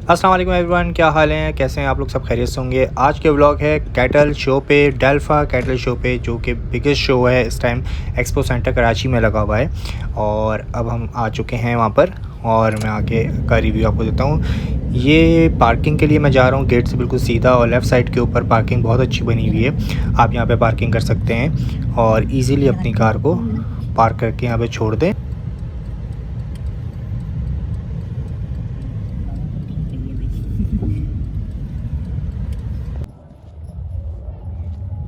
अस्सलाम वालेकुम एवरीवन, क्या हाल है, कैसे हैं आप लोग? सब खैरियत से होंगे। आज के व्लॉग है कैटल शो पे, डेल्फा कैटल शो पे, जो कि बिगेस्ट शो है इस टाइम एक्सपो सेंटर कराची में लगा हुआ है। और अब हम आ चुके हैं वहाँ पर और मैं आके का रिव्यू आपको देता हूँ। ये पार्किंग के लिए मैं जा रहा हूँ गेट से बिल्कुल सीधा, और लेफ़्ट साइड के ऊपर पार्किंग बहुत अच्छी बनी हुई है। आप यहाँ पे पार्किंग कर सकते हैं और ईज़िली अपनी कार को पार्क करके यहाँ पे छोड़ दें।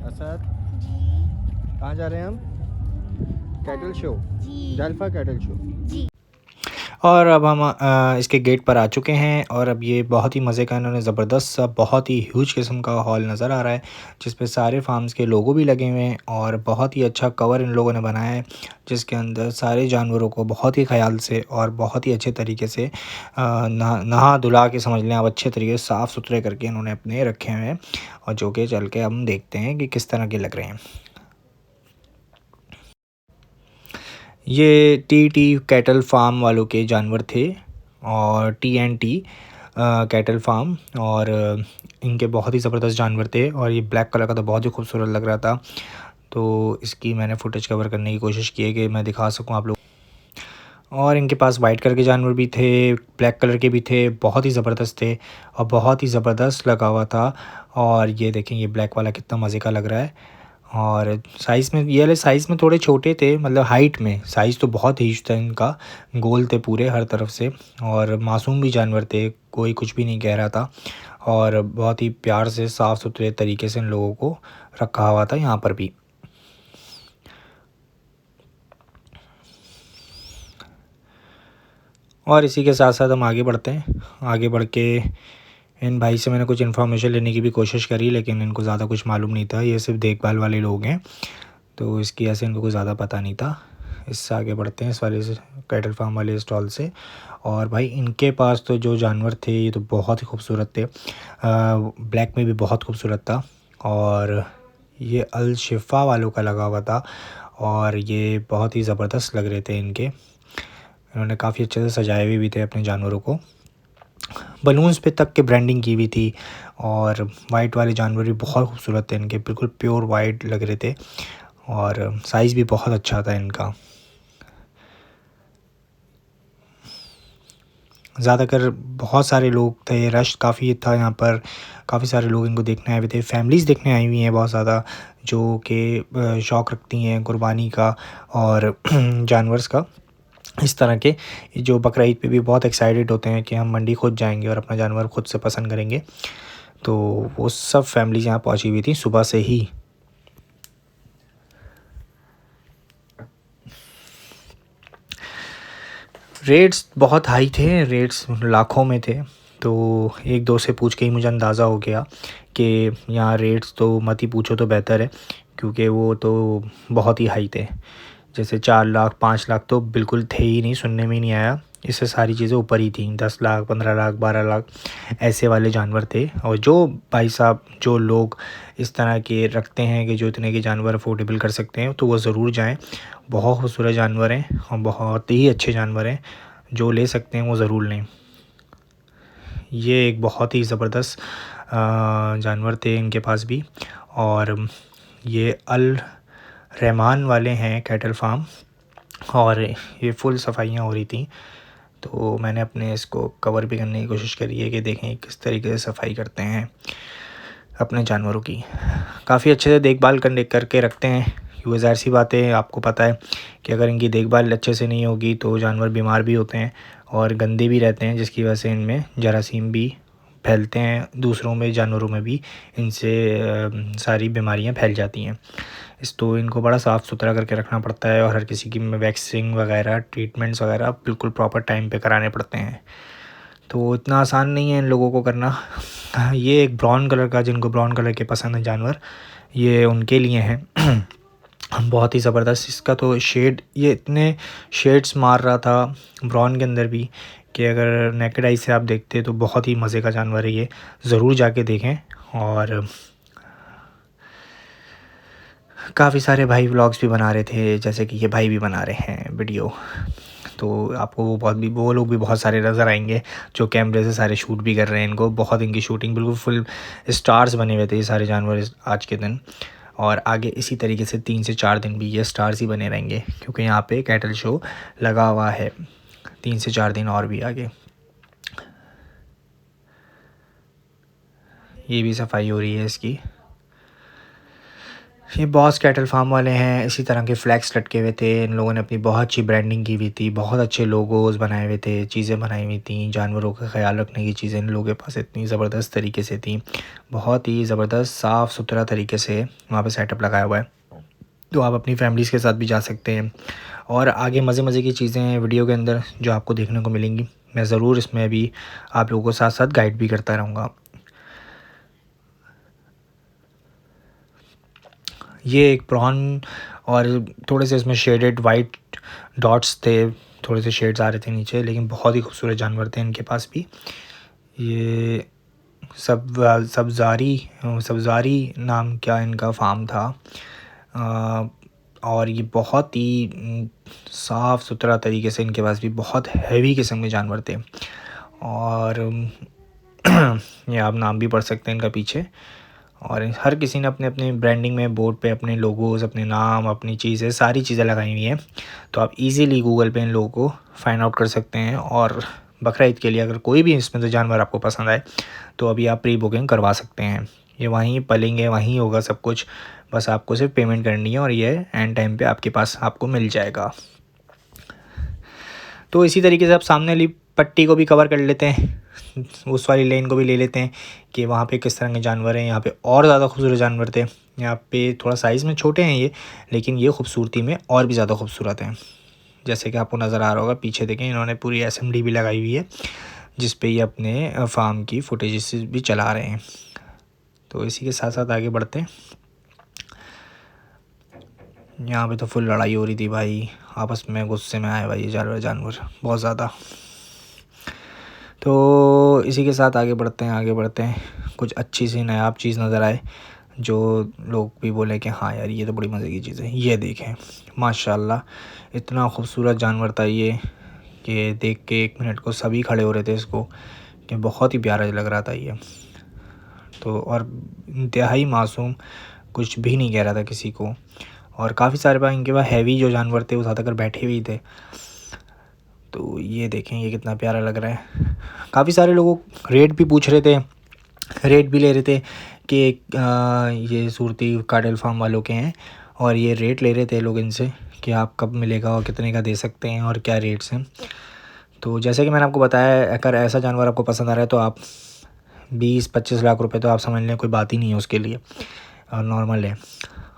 असद, कहाँ जा रहे हैं हम? कैटल शो, डेल्फा कैटल शो। और अब हम इसके गेट पर आ चुके हैं और अब ये बहुत ही मज़े का इन्होंने ज़बरदस्त सा बहुत ही ह्यूज किस्म का हॉल नज़र आ रहा है, जिस पे सारे फार्म्स के लोगो भी लगे हुए हैं और बहुत ही अच्छा कवर इन लोगों ने बनाया है, जिसके अंदर सारे जानवरों को बहुत ही ख्याल से और बहुत ही अच्छे तरीके से नहा धुला के, समझ लें आप, अच्छे तरीके से साफ़ सुथरे करके इन्होंने अपने रखे हुए हैं। और जो कि चल के हम देखते हैं कि किस तरह के लग रहे हैं। ये टी कैटल फार्म वालों के जानवर थे, और टी कैटल फार्म, और इनके बहुत ही ज़बरदस्त जानवर थे। और ये ब्लैक कलर का तो बहुत ही खूबसूरत लग रहा था, तो इसकी मैंने फुटेज कवर करने की कोशिश की है कि मैं दिखा सकूं आप लोग। और इनके पास वाइट कलर के जानवर भी थे, ब्लैक कलर के भी थे, बहुत ही ज़बरदस्त थे और बहुत ही ज़बरदस्त लगा हुआ था। और ये देखें, ये ब्लैक वाला कितना मज़े का लग रहा है। और साइज़ में ये वाले साइज़ में थोड़े छोटे थे, मतलब हाइट में साइज़ तो बहुत ह्यूज था इनका, गोल थे पूरे हर तरफ से, और मासूम भी जानवर थे, कोई कुछ भी नहीं कह रहा था। और बहुत ही प्यार से साफ़ सुथरे तरीके से इन लोगों को रखा हुआ था यहाँ पर भी। और इसी के साथ साथ हम आगे बढ़ते हैं। आगे बढ़ के इन भाई से मैंने कुछ इन्फॉर्मेशन लेने की भी कोशिश करी, लेकिन इनको ज़्यादा कुछ मालूम नहीं था, ये सिर्फ देखभाल वाले लोग हैं, तो इसकी वजह से इनको कुछ ज़्यादा पता नहीं था। इससे आगे बढ़ते हैं, इस वाले से, कैटल फार्म वाले स्टॉल से। और भाई इनके पास तो जो जानवर थे ये तो बहुत ही खूबसूरत थे, ब्लैक में भी बहुत खूबसूरत था। और ये अल शिफा वालों का लगा हुआ था और ये बहुत ही ज़बरदस्त लग रहे थे इनके। इन्होंने काफ़ी अच्छे से सजाए हुए भी थे अपने जानवरों को, बलून्स पे तक के ब्रांडिंग की हुई थी। और वाइट वाले जानवर भी बहुत खूबसूरत थे इनके, बिल्कुल प्योर वाइट लग रहे थे, और साइज़ भी बहुत अच्छा था इनका। ज़्यादातर बहुत सारे लोग थे, रश काफ़ी था यहाँ पर, काफ़ी सारे लोग इनको देखने आए हुए थे, फैमिलीज़ देखने आई हुई हैं बहुत ज़्यादा, जो कि शौक़ रखती हैं कुर्बानी का और जानवर्स का। इस तरह के जो बकरा ईद पे भी बहुत एक्साइटेड होते हैं कि हम मंडी खुद जाएंगे और अपना जानवर खुद से पसंद करेंगे, तो वो सब फैमिलीज़ यहाँ पहुँची हुई थी सुबह से ही। रेट्स बहुत हाई थे, रेट्स लाखों में थे, तो एक दो से पूछ के ही मुझे अंदाज़ा हो गया कि यहाँ रेट्स तो मत ही पूछो तो बेहतर है, क्योंकि वो तो बहुत ही हाई थे। जैसे 4 लाख 5 लाख तो बिल्कुल थे ही नहीं, सुनने में ही नहीं आया। इससे सारी चीज़ें ऊपर ही थी, 10 लाख 15 लाख 12 लाख ऐसे वाले जानवर थे। और जो भाई साहब, जो लोग इस तरह के रखते हैं कि जो इतने के जानवर अफोर्डेबल कर सकते हैं, तो वो ज़रूर जाएं। बहुत खूबसूरत जानवर हैं और बहुत ही अच्छे जानवर हैं, जो ले सकते हैं वो ज़रूर लें। ये एक बहुत ही ज़बरदस्त जानवर थे इनके पास भी। और ये अल रहमान वाले हैं कैटल फार्म, और ये फुल सफाइयाँ हो रही थी, तो मैंने अपने इसको कवर भी करने की कोशिश करी है कि देखें किस तरीके से सफाई करते हैं अपने जानवरों की। काफ़ी अच्छे से देखभाल करके रखते हैं, क्योंकि ज़ाहिर सी बात है, आपको पता है कि अगर इनकी देखभाल अच्छे से नहीं होगी तो जानवर बीमार भी होते हैं और गंदे भी रहते हैं, जिसकी वजह से इनमें जरासीम भी फैलते हैं, दूसरों में जानवरों में भी इनसे सारी बीमारियां फैल जाती हैं। तो इनको बड़ा साफ़ सुथरा करके रखना पड़ता है, और हर किसी की वैक्सिंग वगैरह, ट्रीटमेंट्स वगैरह बिल्कुल प्रॉपर टाइम पे कराने पड़ते हैं। तो इतना आसान नहीं है इन लोगों को करना। ये एक ब्राउन कलर का, जिनको ब्राउन कलर के पसंद है जानवर, ये उनके लिए हैं। बहुत ही ज़बरदस्त इसका तो शेड, ये इतने शेड्स मार रहा था ब्राउन के अंदर भी, कि अगर नेकेड आई से आप देखते तो बहुत ही मज़े का जानवर है ये, ज़रूर जाके देखें। और काफ़ी सारे भाई व्लॉग्स भी बना रहे थे, जैसे कि ये भाई भी बना रहे हैं वीडियो, तो आपको वो लोग भी बहुत सारे नज़र आएंगे जो कैमरे से सारे शूट भी कर रहे हैं इनको। बहुत इनकी शूटिंग बिल्कुल फुल स्टार्स बने हुए थे ये सारे जानवर आज के दिन। और आगे इसी तरीके से 3 से 4 दिन भी ये स्टार्स ही बने रहेंगे, क्योंकि यहाँ पे कैटल शो लगा हुआ है 3 से 4 दिन और भी आगे। ये भी सफाई हो रही है इसकी। ये बॉस कैटल फार्म वाले हैं, इसी तरह के फ्लैग्स लटके हुए थे। इन लोगों ने अपनी बहुत अच्छी ब्रांडिंग की हुई थी, बहुत अच्छे लोगोज़ बनाए हुए थे, चीज़ें बनाई हुई थी, जानवरों का ख्याल रखने की चीज़ें इन लोगों के पास इतनी ज़बरदस्त तरीके से थी। बहुत ही ज़बरदस्त साफ़ सुथरा तरीके से वहाँ पे सेटअप लगाया हुआ है। तो आप अपनी फैमिलीज़ के साथ भी जा सकते हैं। और आगे मज़े मज़े की चीज़ें हैं वीडियो के अंदर जो आपको देखने को मिलेंगी। मैं ज़रूर इसमें भी आप लोगों को साथ साथ गाइड भी करता रहूँगा। ये एक प्रॉन और थोड़े से इसमें शेडेड वाइट डॉट्स थे, थोड़े से शेड्स आ रहे थे नीचे, लेकिन बहुत ही खूबसूरत जानवर थे इनके पास भी। ये सब्ज़ारी नाम क्या इनका फार्म था। और ये बहुत ही साफ़ सुथरा तरीके से इनके पास भी बहुत हैवी किस्म के जानवर थे। और ये आप नाम भी पढ़ सकते हैं इनका पीछे। और हर किसी ने अपने अपने ब्रांडिंग में बोर्ड पे अपने लोगोज़, अपने नाम, अपनी चीज़ें, सारी चीज़ें लगाई हुई हैं। तो आप इजीली गूगल पे इन लोगों को फाइंड आउट कर सकते हैं। और बकरा ईद के लिए अगर कोई भी इसमें से जानवर आपको पसंद आए तो अभी आप प्री बुकिंग करवा सकते हैं। ये वहीं पलेंगे, वहीं होगा सब कुछ, बस आपको सिर्फ पेमेंट करनी है और ये एंड टाइम पे आपके पास आपको मिल जाएगा। तो इसी तरीके से आप सामने वाली पट्टी को भी कवर कर लेते हैं, उस वाली लेन को भी ले लेते हैं कि वहाँ पे किस तरह के जानवर हैं। यहाँ पे और ज़्यादा खूबसूरत जानवर थे। यहाँ पे थोड़ा साइज़ में छोटे हैं ये, लेकिन ये खूबसूरती में और भी ज़्यादा खूबसूरत हैं। जैसे कि आपको नज़र आ रहा होगा पीछे देखें, इन्होंने पूरी असेंबली भी लगाई हुई है जिस पे ये अपने फार्म की फुटेजेस भी चला रहे हैं। तो इसी के साथ साथ आगे बढ़ते हैं। यहाँ पे तो फुल लड़ाई हो रही थी भाई, आपस में गुस्से में आए भाई ये जानवर बहुत ज़्यादा। तो इसी के साथ आगे बढ़ते हैं कुछ अच्छी सी नायाब चीज़ नज़र आए जो लोग भी बोले कि हाँ यार ये तो बड़ी मज़े की चीज़ है। ये देखें माशाल्लाह, इतना खूबसूरत जानवर था ये कि देख के 1 मिनट को सभी खड़े हो रहे थे इसको, कि बहुत ही प्यारा लग रहा था ये तो। और इंतहाई मासूम, कुछ भी नहीं कह रहा था किसी को। और काफ़ी सारे बार इनके पास हैवी जो जानवर थे वो ज़्यादातर बैठे हुए थे। तो ये देखें ये कितना प्यारा लग रहा है। काफ़ी सारे लोग रेट भी पूछ रहे थे, रेट भी ले रहे थे कि ये सूरती कैटल फार्म वालों के हैं, और ये रेट ले रहे थे लोग इनसे कि आप कब मिलेगा और कितने का दे सकते हैं और क्या रेट्स हैं। तो जैसे कि मैंने आपको बताया, अगर ऐसा जानवर आपको पसंद आ रहा है तो आप 20-25 लाख रुपए तो आप समझ लें कोई बात ही नहीं है उसके लिए, और नॉर्मल है।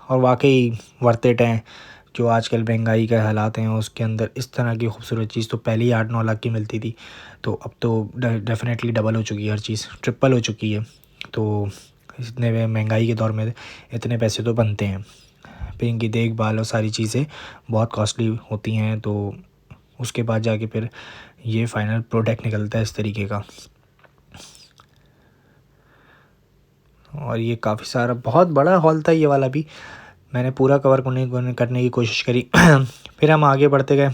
और वाकई वर्थ इट है। जो आजकल महंगाई के हालात हैं उसके अंदर इस तरह की खूबसूरत चीज़ तो पहले ही 8-9 लाख की मिलती थी, तो अब तो डेफिनेटली डबल हो चुकी है, हर चीज़ ट्रिपल हो चुकी है। तो इतने में महंगाई के दौर में इतने पैसे तो बनते हैं। फिर इनकी देखभाल और सारी चीज़ें बहुत कॉस्टली होती हैं, तो उसके बाद जाके फिर ये फाइनल प्रोडक्ट निकलता है इस तरीके का। और ये काफ़ी सारा बहुत बड़ा हॉल था ये वाला भी, मैंने पूरा कवर करने की कोशिश करी। फिर हम आगे बढ़ते गए।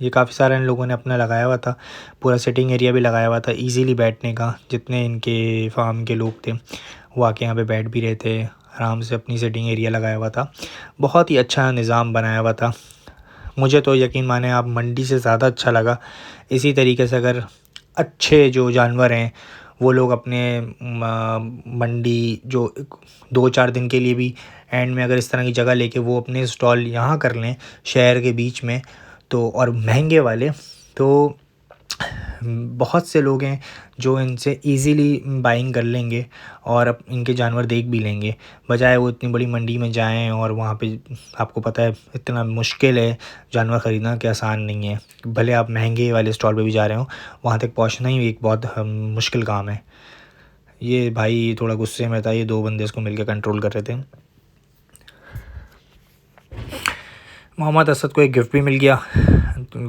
ये काफ़ी सारे इन लोगों ने अपना लगाया हुआ था, पूरा सिटिंग एरिया भी लगाया हुआ था इजीली बैठने का। जितने इनके फार्म के लोग थे वो आके यहाँ पे बैठ भी रहे थे आराम से, अपनी सिटिंग एरिया लगाया हुआ था। बहुत ही अच्छा निज़ाम बनाया हुआ था। मुझे तो यकीन माने आप मंडी से ज़्यादा अच्छा लगा। इसी तरीके से अगर अच्छे जो जानवर हैं वो लोग अपने मंडी जो 2-4 दिन के लिए भी एंड में अगर इस तरह की जगह लेके वो अपने स्टॉल यहाँ कर लें शहर के बीच में, तो और महंगे वाले, तो बहुत से लोग हैं जो इनसे इजीली बाइंग कर लेंगे और अब इनके जानवर देख भी लेंगे, बजाय वो इतनी बड़ी मंडी में जाएं। और वहाँ पे आपको पता है इतना मुश्किल है जानवर ख़रीदना, कि आसान नहीं है। भले आप महंगे वाले स्टॉल पे भी जा रहे हो, वहाँ तक पहुँचना ही एक बहुत मुश्किल काम है। ये भाई थोड़ा गुस्से में था, ये 2 बंदे इसको मिलकर कंट्रोल कर रहे थे। मोहम्मद असद को एक गिफ्ट भी मिल गया,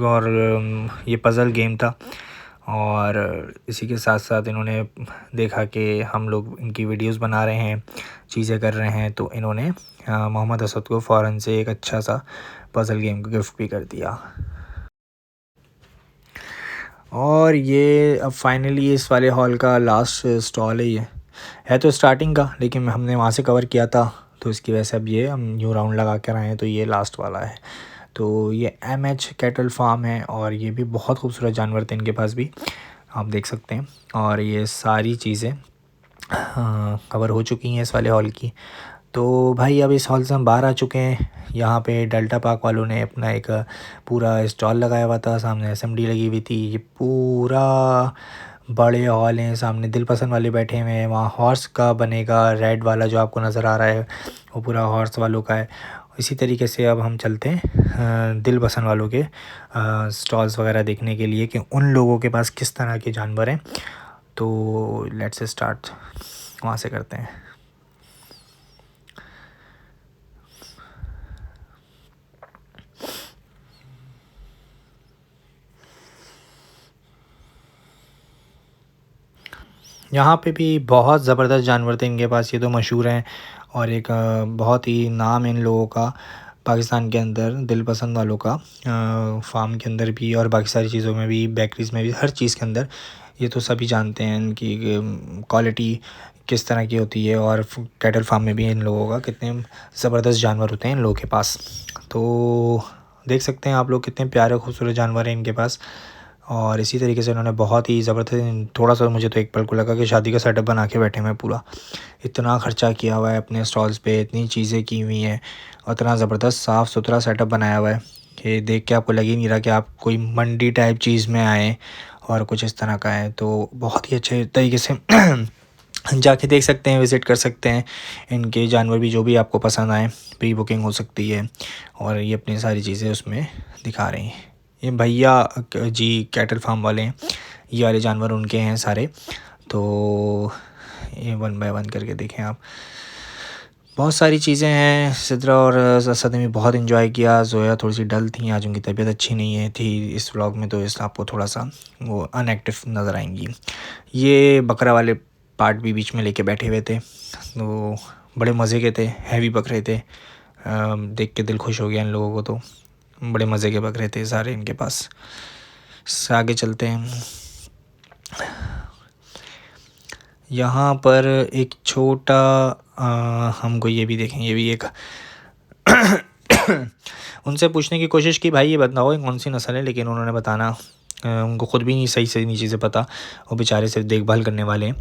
और ये पज़ल गेम था। और इसी के साथ साथ इन्होंने देखा कि हम लोग इनकी वीडियोस बना रहे हैं, चीज़ें कर रहे हैं, तो इन्होंने मोहम्मद असद को फ़ौरन से एक अच्छा सा पज़ल गेम का गिफ्ट भी कर दिया। और ये अब फाइनली इस वाले हॉल का लास्ट स्टॉल है। ये है तो स्टार्टिंग का, लेकिन हमने वहाँ से कवर किया था तो इसकी वजह से अब ये हम न्यू राउंड लगा कर आए हैं, तो ये लास्ट वाला है। तो ये MH कैटल फार्म है और ये भी बहुत खूबसूरत जानवर थे इनके पास भी, आप देख सकते हैं। और ये सारी चीज़ें कवर हो चुकी हैं इस वाले हॉल की। तो भाई अब इस हॉल से हम बाहर आ चुके हैं। यहाँ पे डेल्टा पार्क वालों ने अपना एक पूरा स्टॉल लगाया हुआ था, सामने SMD लगी हुई थी। ये पूरा बड़े हॉल हैं, सामने दिल पसंद वाले बैठे हुए हैं। वहाँ हॉर्स का बनेगा, रेड वाला जो आपको नज़र आ रहा है वो पूरा हॉर्स वालों का है। इसी तरीके से अब हम चलते हैं दिल पसंद वालों के स्टॉल्स वगैरह देखने के लिए कि उन लोगों के पास किस तरह के जानवर हैं। तो लेट्स स्टार्ट, वहाँ से करते हैं। यहाँ पे भी बहुत ज़बरदस्त जानवर थे इनके पास, ये तो मशहूर हैं। और एक बहुत ही नाम इन लोगों का पाकिस्तान के अंदर, दिल पसंद वालों का, फार्म के अंदर भी और बाकी सारी चीज़ों में भी, बेकरीज़ में भी, हर चीज़ के अंदर। ये तो सभी जानते हैं इनकी क्वालिटी किस तरह की होती है, और कैटल फार्म में भी इन लोगों का कितने ज़बरदस्त जानवर होते हैं इन लोगों के पास। तो देख सकते हैं आप लोग कितने प्यारे खूबसूरत जानवर हैं इनके पास। और इसी तरीके से उन्होंने बहुत ही ज़बरदस्त, थोड़ा सा मुझे तो एक पल को लगा कि शादी का सेटअप बना के बैठे हैं पूरा। इतना ख़र्चा किया हुआ है अपने स्टॉल्स पे, इतनी चीज़ें की हुई हैं और इतना ज़बरदस्त साफ़ सुथरा सेटअप बनाया हुआ है कि देख के आपको लग ही नहीं रहा कि आप कोई मंडी टाइप चीज़ में आए और कुछ इस तरह का है। तो बहुत ही अच्छे तरीके से जाके देख सकते हैं, विज़िट कर सकते हैं। इनके जानवर भी जो भी आपको पसंद आए, प्री बुकिंग हो सकती है। और ये अपनी सारी चीज़ें उसमें दिखा रही हैं। ये भैया जी कैटल फार्म वाले हैं, ये वाले जानवर उनके हैं सारे। तो ये 1 बाय 1 करके देखें आप। बहुत सारी चीज़ें हैं। सिद्रा और असद ने भी बहुत इन्जॉय किया। जोया थोड़ी सी डल थी, आज उनकी तबीयत अच्छी नहीं है थी इस व्लॉग में, तो इस आपको थोड़ा सा वो अनएक्टिव नज़र आएंगी। ये बकरा वाले पार्ट भी बीच में लेके बैठे हुए थे, तो बड़े मज़े के थे, हैवी बकरे थे। देख के दिल खुश हो गया इन लोगों को, तो बड़े मज़े के बकरे थे सारे इनके पास। आगे चलते हैं। यहाँ पर एक छोटा हमको ये भी देखें, ये भी एक उनसे पूछने की कोशिश की, भाई ये बताओ ये कौन सी नस्ल है, लेकिन उन्होंने बताना, उनको ख़ुद भी नहीं सही से नहीं चीज़ें पता, वो बेचारे सिर्फ देखभाल करने वाले हैं,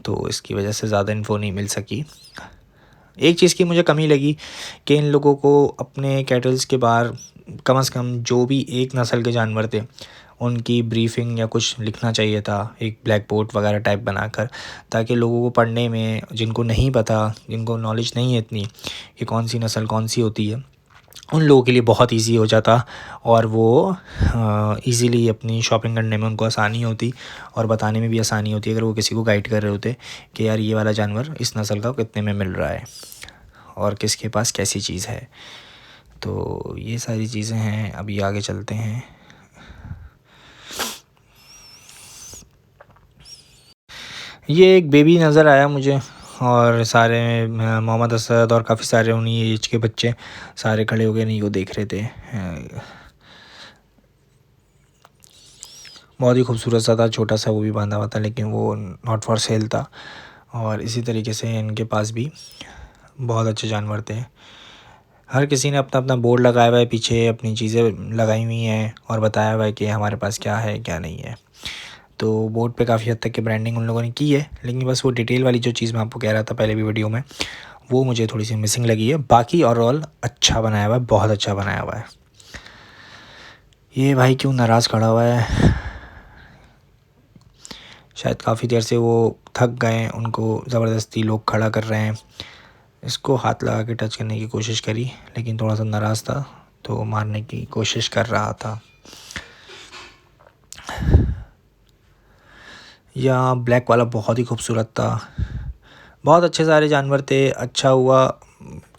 तो इसकी वजह से ज़्यादा इन्फो नहीं मिल सकी। एक चीज़ की मुझे कमी लगी कि इन लोगों को अपने कैटल्स के बाहर कम से कम जो भी एक नस्ल के जानवर थे उनकी ब्रीफिंग या कुछ लिखना चाहिए था, एक ब्लैक बोर्ड वगैरह टाइप बनाकर, ताकि लोगों को पढ़ने में, जिनको नहीं पता, जिनको नॉलेज नहीं है इतनी कि कौन सी नस्ल कौन सी होती है, उन लोगों के लिए बहुत इजी हो जाता और वो इजीली अपनी शॉपिंग करने में उनको आसानी होती और बताने में भी आसानी होती अगर वो किसी को गाइड कर रहे होते कि यार ये वाला जानवर इस नस्ल का कितने में मिल रहा है और किसके पास कैसी चीज़ है। तो ये सारी चीज़ें हैं। अभी आगे चलते हैं। ये एक बेबी नज़र आया मुझे, और सारे मोहम्मद असद और काफ़ी सारे उन्हीं एज के बच्चे सारे खड़े हो गए, नहीं को देख रहे थे। बहुत ही खूबसूरत सा था, छोटा सा वो भी बांधा हुआ था, लेकिन वो नॉट फॉर सेल था। और इसी तरीके से इनके पास भी बहुत अच्छे जानवर थे। हर किसी ने अपना अपना बोर्ड लगाया हुआ है, पीछे अपनी चीज़ें लगाई हुई हैं और बताया हुआ है कि हमारे पास क्या है क्या नहीं है। तो बोर्ड पे काफ़ी हद तक की ब्रांडिंग उन लोगों ने की है, लेकिन बस वो डिटेल वाली जो चीज़ मैं आपको कह रहा था पहले भी वीडियो में, वो मुझे थोड़ी सी मिसिंग लगी है। बाकी ओवरऑल अच्छा बनाया हुआ है, बहुत अच्छा बनाया हुआ है। ये भाई क्यों नाराज़ खड़ा हुआ है, शायद काफ़ी देर से वो थक गए, उनको ज़बरदस्ती लोग खड़ा कर रहे हैं। इसको हाथ लगा के टच करने की कोशिश करी, लेकिन थोड़ा सा नाराज़ था तो मारने की कोशिश कर रहा था। या ब्लैक वाला बहुत ही खूबसूरत था, बहुत अच्छे सारे जानवर थे। अच्छा हुआ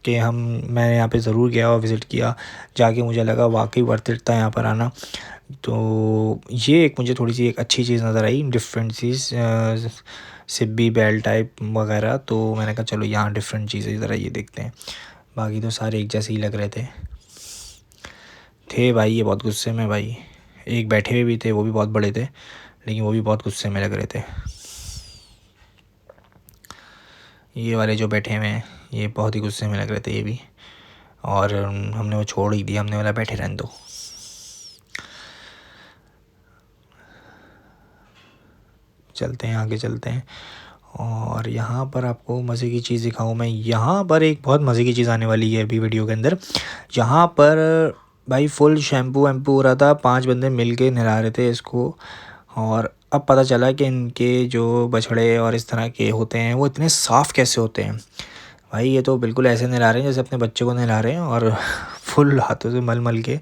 कि मैंने यहाँ पे ज़रूर गया और विज़िट किया, जाके मुझे लगा वाकई वर्थ इट था यहाँ पर आना। तो ये एक मुझे थोड़ी सी एक अच्छी चीज़ नज़र आई, डिफरेंट चीज़, सिब्बी बेल टाइप वगैरह। तो मैंने कहा चलो यहाँ डिफरेंट चीज़ें ज़रा ये देखते हैं। बाकी तो सारे एक जैसे ही लग रहे थे भाई। ये बहुत गुस्से में भाई, एक बैठे हुए भी थे, वो भी बहुत बड़े थे, लेकिन वो भी बहुत गुस्से में लग रहे थे। ये वाले जो बैठे हुए हैं ये बहुत ही गुस्से में लग रहे थे ये भी, और हमने वो छोड़ ही दिया, हमने बोला बैठे रहने दो। चलते हैं आगे चलते हैं, और यहाँ पर आपको मज़े की चीज़ दिखाऊँ मैं। यहाँ पर एक बहुत मज़े की चीज़ आने वाली है अभी वीडियो के अंदर। यहाँ पर भाई फुल शैम्पू वैम्पू हो रहा था, 5 बंदे मिल के नहला रहे थे इसको, और अब पता चला कि इनके जो बछड़े और इस तरह के होते हैं वो इतने साफ़ कैसे होते हैं। भाई ये तो बिल्कुल ऐसे नहला रहे हैं जैसे अपने बच्चे को नहला रहे हैं, और फुल हाथों से मल मल के।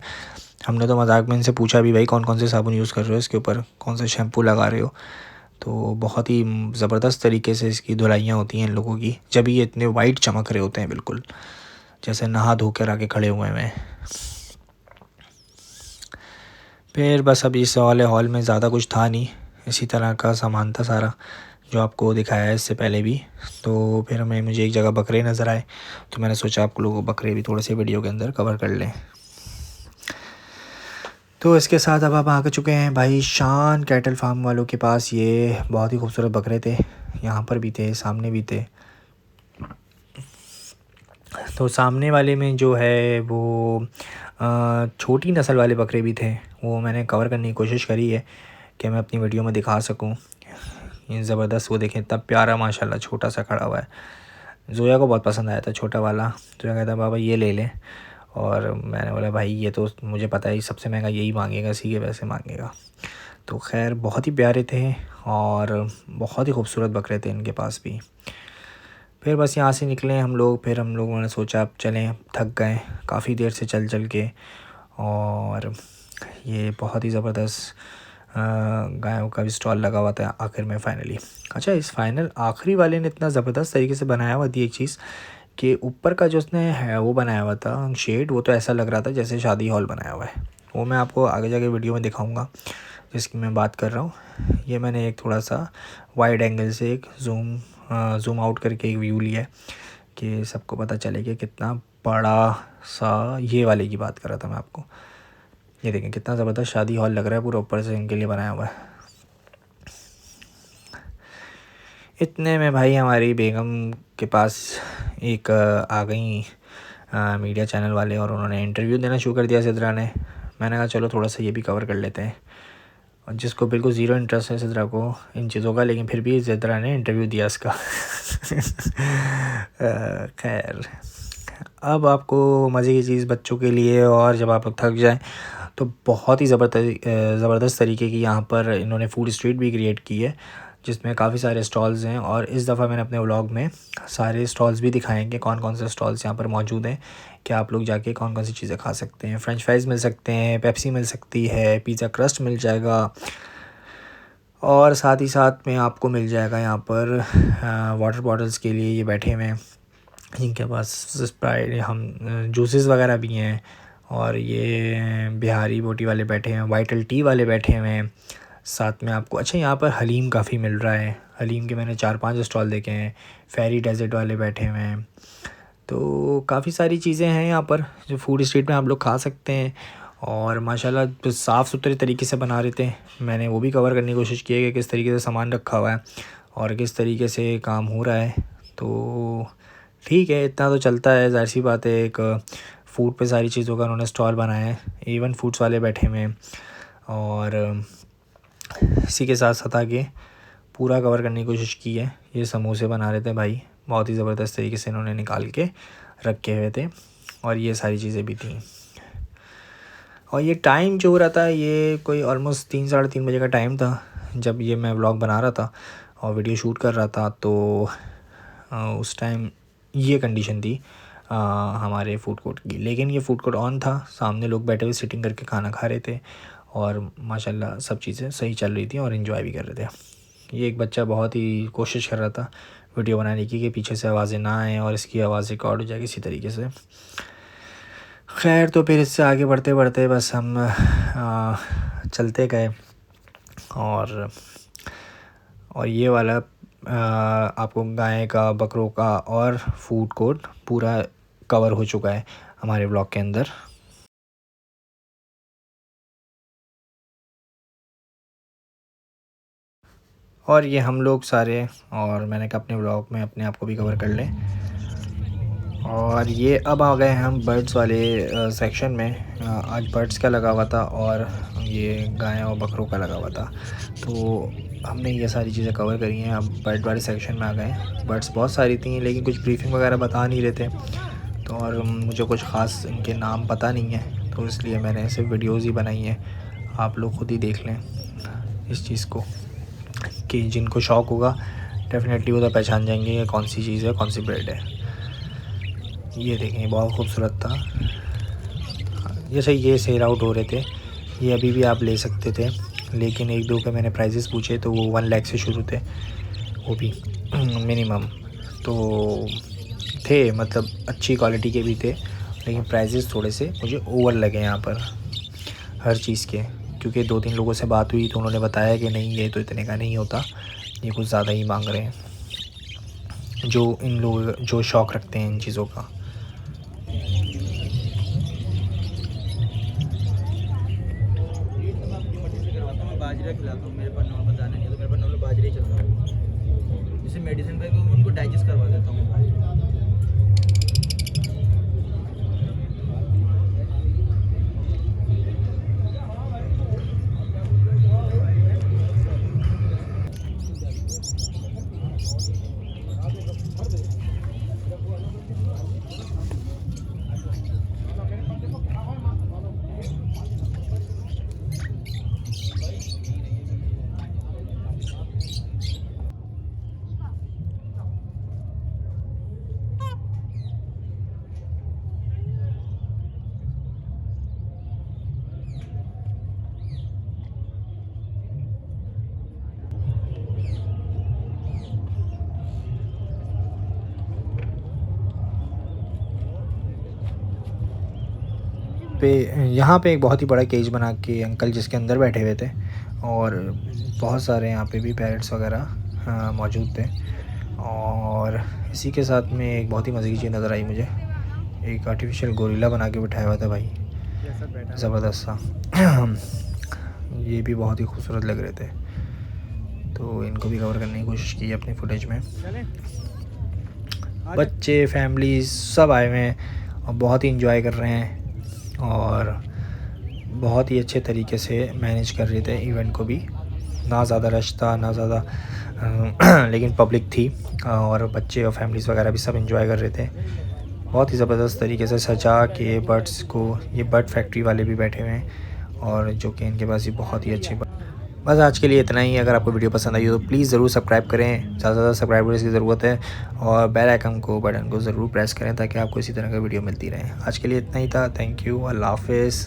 हमने तो मजाक में इनसे पूछा भी, भाई कौन कौन से साबुन यूज़ कर रहे हो इसके ऊपर, कौन सा शैम्पू लगा रहे हो। तो बहुत ही ज़बरदस्त तरीके से इसकी धुलाइयाँ होती हैं इन लोगों की, जब ये इतने वाइट चमक रहे होते हैं बिल्कुल जैसे नहा धो कर आके खड़े हुए हैं। फिर बस अब इस वाले हॉल में ज़्यादा कुछ था नहीं, इसी तरह का सामान था सारा जो आपको दिखाया है इससे पहले भी। तो फिर मुझे एक जगह बकरे नज़र आए, तो मैंने सोचा आप लोगों को बकरे भी थोड़े से वीडियो के अंदर कवर कर लें। तो इसके साथ अब आप आ चुके हैं भाई शान कैटल फार्म वालों के पास। ये बहुत ही खूबसूरत बकरे थे, यहाँ पर भी थे, सामने भी थे। तो सामने वाले में जो है वो छोटी नस्ल वाले बकरे भी थे, वो मैंने कवर करने की कोशिश करी है कि मैं अपनी वीडियो में दिखा सकूं। ये ज़बरदस्त, वो देखें तब प्यारा माशाल्लाह छोटा सा खड़ा हुआ है। जोया को बहुत पसंद आया था छोटा वाला, जोया कहता बाबा ये ले लें, और मैंने बोला भाई ये तो मुझे पता है सबसे महंगा यही मांगेगा, इसी के पैसे मांगेगा। तो खैर बहुत ही प्यारे थे और बहुत ही खूबसूरत बकरे थे इनके पास भी। फिर बस यहाँ से निकले हम लोग, फिर हम लोगों ने सोचा अब चलें, थक गए काफ़ी देर से चल चल के। और ये बहुत ही ज़बरदस्त गायों का भी स्टॉल लगा हुआ था आखिर में फाइनली। अच्छा, इस फाइनल आखिरी वाले ने इतना ज़बरदस्त तरीके से बनाया हुआ थी एक चीज़ कि ऊपर का जो उसने है वो बनाया हुआ था शेड, वो तो ऐसा लग रहा था जैसे शादी हॉल बनाया हुआ है। वो मैं आपको आगे जाके वीडियो में दिखाऊंगा जिसकी मैं बात कर रहा हूँ। ये मैंने एक थोड़ा सा वाइड एंगल से एक ज़ूम आउट करके एक व्यू लिया है कि सबको पता चले कि कितना बड़ा सा, ये वाले की बात कर रहा था मैं आपको। ये देखें कितना ज़बरदस्त शादी हॉल लग रहा है, पूरा ऊपर से इनके लिए बनाया हुआ है। इतने में भाई हमारी बेगम के पास एक आ गई मीडिया चैनल वाले, और उन्होंने इंटरव्यू देना शुरू कर दिया सिद्रा ने। मैंने कहा चलो थोड़ा सा ये भी कवर कर लेते हैं, और जिसको बिल्कुल ज़ीरो इंटरेस्ट है सिद्रा को इन चीज़ों का, लेकिन फिर भी सिद्रा ने इंटरव्यू दिया इसका। खैर, अब आपको मज़े की चीज़ बच्चों के लिए, और जब आप थक जाएं तो बहुत ही ज़बरदस्त तरीके की यहाँ पर इन्होंने फूड स्ट्रीट भी क्रिएट की है जिसमें काफ़ी सारे स्टॉल्स हैं। और इस दफ़ा मैंने अपने व्लॉग में सारे स्टॉल्स भी दिखाएंगे, कौन कौन से स्टॉल्स यहाँ पर मौजूद हैं, कि आप लोग जाके कौन कौन सी चीज़ें खा सकते हैं। फ्रेंच फ्राइज़ मिल सकते हैं, पेप्सी मिल सकती है, पिज़्ज़ा क्रस्ट मिल जाएगा, और साथ ही साथ में आपको मिल जाएगा यहाँ पर वाटर बॉटल्स के लिए ये बैठे हुए हैं जिनके पास स्प्राइट, हम जूसेस वगैरह भी हैं। और ये बिहारी बोटी वाले बैठे हैं, वाइटल टी वाले बैठे हुए हैं साथ में आपको। अच्छा, यहाँ पर हलीम काफ़ी मिल रहा है, हलीम के मैंने 4-5 स्टॉल देखे हैं। फेरी डेजर्ट वाले बैठे हुए हैं। तो काफ़ी सारी चीज़ें हैं यहाँ पर जो फूड स्ट्रीट में आप लोग खा सकते हैं, और माशाल्लाह साफ़ सुथरे तरीके से बना रहे थे। मैंने वो भी कवर करने की कोशिश की है कि किस तरीके से सामान रखा हुआ है और किस तरीके से काम हो रहा है। तो ठीक है, इतना तो चलता है, ज़ाहिर सी बात है। एक फूड पे सारी चीज़ों का उन्होंने स्टॉल बनाया है, इवन फूड्स वाले बैठे हुए हैं, और इसी के साथ साथ आगे पूरा कवर करने की कोशिश की है। ये समोसे बना रहे थे भाई, बहुत ही ज़बरदस्त तरीके से इन्होंने निकाल के रखे हुए थे, और ये सारी चीज़ें भी थी। और ये टाइम जो हो रहा था ये कोई ऑलमोस्ट 3-3:30 बजे का टाइम था जब ये मैं व्लॉग बना रहा था और वीडियो शूट कर रहा था। तो उस टाइम ये कंडीशन थी हमारे फूड कोर्ट की, लेकिन ये फूड कोर्ट ऑन था, सामने लोग बैठे हुए सिटिंग करके खाना खा रहे थे, और माशाल्लाह सब चीज़ें सही चल रही थी और इन्जॉय भी कर रहे थे। ये एक बच्चा बहुत ही कोशिश कर रहा था वीडियो बनाने की कि पीछे से आवाज़ें ना आएँ और इसकी आवाज़ रिकॉर्ड हो जाए किसी तरीके से। खैर, तो फिर इससे आगे बढ़ते बढ़ते बस हम चलते गए, और ये वाला आपको गाय का, बकरों का और फूड कोर्ट पूरा कवर हो चुका है हमारे ब्लॉग के अंदर। और ये हम लोग सारे, और मैंने कहा अपने व्लॉग में अपने आप को भी कवर कर लें। और ये अब आ गए हम बर्ड्स वाले सेक्शन में। आज बर्ड्स का लगा हुआ था और ये गाय और बकरों का लगा हुआ था, तो हमने ये सारी चीज़ें कवर करी हैं। अब बर्ड वाले सेक्शन में आ गए। बर्ड्स बहुत सारी थी लेकिन कुछ ब्रीफिंग वगैरह बता नहीं रहे थे, तो और मुझे कुछ ख़ास इनके नाम पता नहीं है, तो इसलिए मैंने सिर्फ वीडियोज़ ही बनाई हैं। आप लोग खुद ही देख लें इस चीज़ को, कि जिनको शौक़ होगा डेफ़िनेटली वो तो पहचान जाएंगे ये कौन सी चीज़ है, कौन सी ब्रीड है। ये देखें, बहुत खूबसूरत था। जैसे ये सेल आउट हो रहे थे, ये अभी भी आप ले सकते थे, लेकिन एक दो के मैंने प्राइजेस पूछे तो वो 1 लाख से शुरू थे, वो भी मिनिमम तो थे, मतलब अच्छी क्वालिटी के भी थे, लेकिन प्राइजेस थोड़े से मुझे ओवर लगे यहाँ पर हर चीज़ के। क्योंकि 2-3 लोगों से बात हुई तो उन्होंने बताया कि नहीं, ये तो इतने का नहीं होता, ये कुछ ज़्यादा ही मांग रहे हैं, जो इन लोग जो शौक़ रखते हैं इन चीज़ों का। बाजरा खिलाता हूँ, मेरे पास नॉर्मल दाना नहीं है, तो मेरे पास नॉर्मल बाजरे चल रहा है। जैसे मेडिसिन पे उनको डाइजेस्ट करवा देता हूँ। यहाँ पे एक बहुत ही बड़ा केज बना के अंकल जिसके अंदर बैठे हुए थे, और बहुत सारे यहाँ पे भी पैरट्स वगैरह मौजूद थे। और इसी के साथ में एक बहुत ही मज़े की चीज़ नज़र आई मुझे, एक आर्टिफिशियल गोरिल्ला बना के बिठाया हुआ था भाई, ज़बरदस्त सा। ये भी बहुत ही खूबसूरत लग रहे थे, तो इनको भी कवर करने की कोशिश की अपनी फुटेज में। बच्चे, फैमिलीज़ सब आए हुए हैं और बहुत ही इंजॉय कर रहे हैं, और बहुत ही अच्छे तरीके से मैनेज कर रहे थे इवेंट को भी। ना ज़्यादा रश था, ना ज़्यादा लेकिन पब्लिक थी, और बच्चे और फैमिलीज़ वगैरह भी सब इंजॉय कर रहे थे। बहुत ही ज़बरदस्त तरीके से सजा के बर्ड्स को, ये बर्ड फैक्ट्री वाले भी बैठे हुए हैं, और जो कि इनके पास ही बहुत ही अच्छे। बस आज के लिए इतना ही। अगर आपको वीडियो पसंद आई हो तो प्लीज़ ज़रूर सब्सक्राइब करें, ज़्यादा से ज़्यादा सब्सक्राइबर्स की ज़रूरत है, और बेल आइकन को, बटन को ज़रूर प्रेस करें ताकि आपको इसी तरह का वीडियो मिलती रहे। आज के लिए इतना ही था। थैंक यू, अल्लाह हाफ़िज़।